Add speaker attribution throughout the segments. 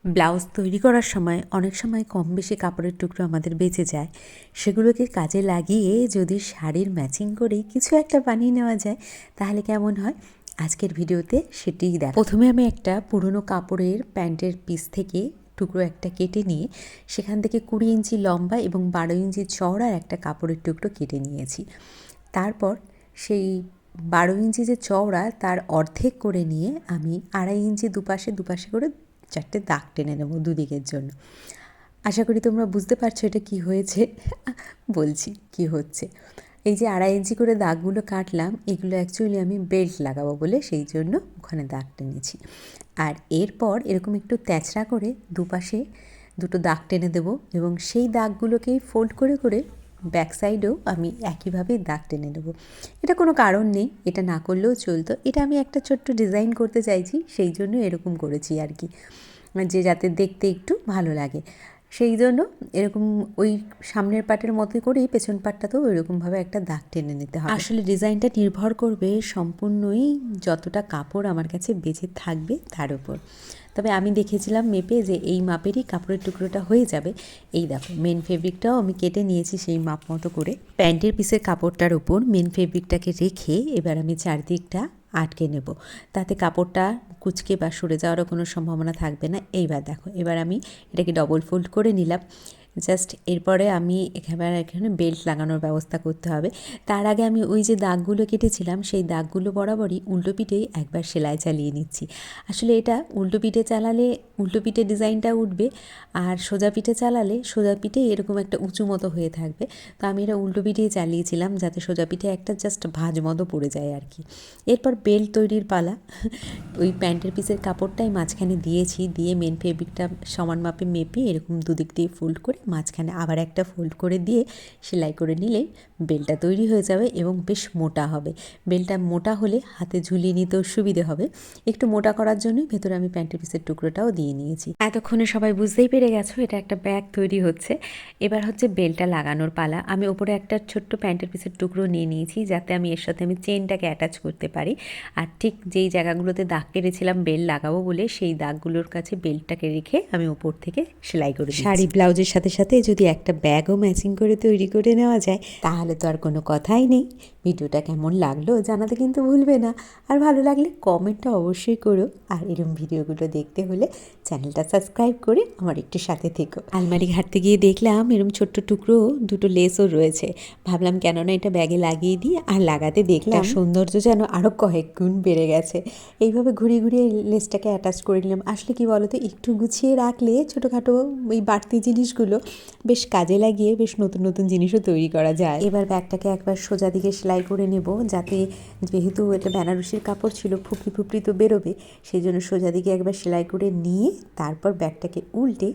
Speaker 1: Blouse তৈরি করার সময় অনেক সময় কম বেশি কাপড়ের টুকরো আমাদের বেঁচে যায়, সেগুলোকে কাজে লাগিয়ে যদি শাড়ির ম্যাচিং করে কিছু একটা বানিয়ে নেওয়া যায় তাহলে কেমন হয়। আজকের ভিডিওতে সেটিই দেখ। প্রথমে আমি একটা পুরনো কাপড়ের প্যান্টের পিস থেকে টুকরো একটা কেটে নিয়ে সেখান থেকে 20 ইঞ্চি লম্বা এবং 12 ইঞ্চি চওড়ার একটা কাপড়ের টুকরো কেটে নিয়েছি। তারপর সেই 12 ইঞ্চি যে চওড়া তার অর্ধেক করে নিয়ে আমি 2.5 ইঞ্চি দুপাশে করে 4টে দাগ টেনে নেব দুদিকের জন্য। আশা করি তোমরা বুঝতে পারছো এটা কি হয়েছে। বলছি কি হচ্ছে। এই যে 2.5 ইঞ্চি করে দাগগুলো কাটলাম, এগুলো অ্যাকচুয়ালি আমি বেল্ট লাগাবো বলে সেই জন্য ওখানে দাগ টেনেছি। আর এরপর এরকম একটু তেচড়া করে দুপাশে দুটো দাগ টেনে দেবো এবং সেই দাগগুলোকেই ফোল্ড করে করে ব্যাক সাইডেও আমি একইভাবেই দাগ টেনে নেবো। এটা কোনো কারণ নেই, এটা না করলেও চলতো। এটা আমি একটা ছোট্ট ডিজাইন করতে চাইছি, সেই জন্য এরকম করেছি আর কি, যে যাতে দেখতে একটু ভালো লাগে। সেই জন্য এরকম ওই সামনের পাটের মতো করেই পেছন পাটটাতেও এরকমভাবে একটা দাগ টেনে নিতে হবে। আসলে ডিজাইনটা নির্ভর করবে সম্পূর্ণই যতটা কাপড় আমার কাছে বেঁচে থাকবে তার উপর। তবে আমি দেখেছিলাম মেপে যে এই মাপেরই কাপড়ের টুকরোটা হয়ে যাবে। এই দেখো, মেন ফেব্রিকটাও আমি কেটে নিয়েছি সেই মাপ মতো করে। প্যান্টের পিসের কাপড়টার উপর মেন ফেব্রিকটাকে রেখে এবার আমি চারদিকটা আটকে নেব, তাতে কাপড়টা কুচকে বা সরে যাওয়ারও কোনো সম্ভাবনা থাকবে না। এইবার দেখো, এবার আমি এটাকে ডবল ফোল্ড করে নিলাম। জাস্ট এরপরে আমি এখানে বেল্ট লাগানোর ব্যবস্থা করতে হবে। তার আগে আমি ওই যে দাগগুলো কেটেছিলাম সেই দাগগুলো বরাবরই উল্টো পিঠেই একবার সেলাই চালিয়ে নিচ্ছি। আসলে এটা উল্টো পিঠে চালালে উল্টো পিঠে ডিজাইনটা উঠবে, আর সোজা পিঠে চালালে সোজা পিঠে এরকম একটা উঁচু মতো হয়ে থাকবে। তো আমি এটা উল্টো পিঠেই চালিয়েছিলাম যাতে সোজা পিঠে একটা জাস্ট ভাঁজ মতো পড়ে যায় আর কি। এরপর বেল্ট তৈরির পালা। ওই প্যান্টের পিসের কাপড়টাই মাঝখানে দিয়েছি, দিয়ে মেন ফেব্রিকটা সমান মাপে মেপে এরকম দুদিক দিয়ে ফোল্ড করে মাঝখানে আবার একটা ফোল্ড করে দিয়ে সেলাই করে নিলেই বেলটা তৈরি হয়ে যাবে এবং বেশ মোটা হবে। বেলটা মোটা হলে হাতে ঝুলিয়ে নিতেও সুবিধে হবে। একটু মোটা করার জন্যই ভেতরে আমি প্যান্টের পিসের টুকরোটাও দিয়ে নিয়েছি। এতক্ষণে সবাই বুঝতেই পেরে গেছো এটা একটা ব্যাগ তৈরি হচ্ছে। এবার হচ্ছে বেলটা লাগানোর পালা। আমি ওপরে একটা ছোট্ট প্যান্টের পিসের টুকরো নিয়ে নিয়েছি যাতে আমি এর সাথে আমি চেনটাকে অ্যাটাচ করতে পারি। আর ঠিক যেই জায়গাগুলোতে দাগ কেটেছিলাম বেল লাগাবো বলে সেই দাগগুলোর কাছে বেল্টটাকে রেখে আমি উপর থেকে সেলাই করে দিচ্ছি। শাড়ি ব্লাউজের সাথে সাথে যদি একটা ব্যাগও ম্যাচিং করে তৈরি করে নেওয়া যায় তাহলে তো আর কোনো কথাই নেই। ভিডিওটা কেমন লাগলো জানাতে কিন্তু ভুলবে না, আর ভালো লাগলে কমেন্টটা অবশ্যই করো। আর এরকম ভিডিওগুলো দেখতে হলে চ্যানেলটা সাবস্ক্রাইব করে আমার একটু সাথে থেকো। আলমারি ঘাটতে গিয়ে দেখলাম এরকম ছোট্ট টুকরো দুটো লেসও রয়েছে, ভাবলাম কেননা এটা ব্যাগে লাগিয়ে দিই, আর লাগাতে দেখলাম সৌন্দর্য যেন আরও কয়েক গুণ বেড়ে গেছে। এইভাবে ঘুরিয়ে ঘুরিয়ে লেসটাকে অ্যাটাচ করে নিলাম। আসলে কি বলতো, একটু গুছিয়ে রাখলে ছোটোখাটো এই বাড়তি জিনিসগুলো বেশ কাজে লাগিয়ে বেশ নতুন নতুন জিনিসও তৈরি করা যায়। এবার ব্যাগটাকে একবার সোজা দিকে সেলাই করে নেব, যাতে যেহেতু এটা বেনারসির কাপড় ছিল ফুপড়ি তো বেরোবে, সেই জন্য সোজা দিকে একবার সেলাই করে নিয়ে তারপর ব্যাগটাকে উল্টে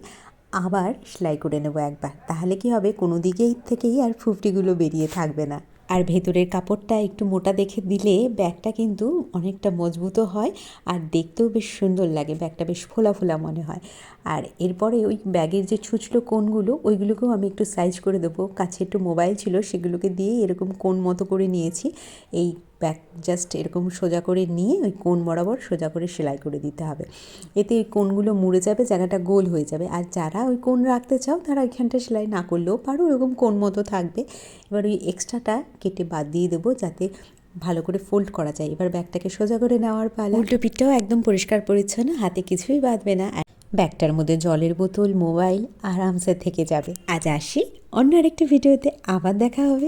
Speaker 1: আবার সেলাই করে নেব একবার। তাহলে কি হবে, কোনো দিকেই থেকেই আর ফুপড়িগুলো বেরিয়ে থাকবে না। আর ভেতরের কাপড়টা একটু মোটা দেখে দিলে ব্যাগটা কিন্তু অনেকটা মজবুতও হয় আর দেখতেও বেশ সুন্দর লাগে, ব্যাগটা বেশ ফোলা ফোলা মনে হয়। আর এরপরে ওই ব্যাগের যে ছুঁচলো কোণগুলো ওইগুলোকেও আমি একটু সাইজ করে দেবো। কাছে একটু মোবাইল ছিল, সেগুলোকে দিয়ে এরকম কোণ মতো করে নিয়েছি। এই ব্যাগ জাস্ট এরকম সোজা করে নিয়ে ওই কোণ বরাবর সোজা করে সেলাই করে দিতে হবে। এতে ওই কোণগুলো মুড়ে যাবে, জায়গাটা গোল হয়ে যাবে। আর যারা ওই কোণ রাখতে চাও তারা ওইখানটা সেলাই না করলেও পারো, ওরকম কোণ মতো থাকবে। এবার ওই এক্সট্রাটা কেটে বাদ দিয়ে দেবো যাতে ভালো করে ফোল্ড করা যায়। এবার ব্যাগটাকে সোজা করে নেওয়ার পালা। উল্টো পিঠটাও একদম পরিষ্কার পরিচ্ছন্ন, হাতে কিছুই বাঁধবে না। ব্যাগটার মধ্যে জলের বোতল মোবাইল আরামসে থেকে যাবে। আজ আসি, অন্য আরেকটা ভিডিওতে আবার দেখা হবে।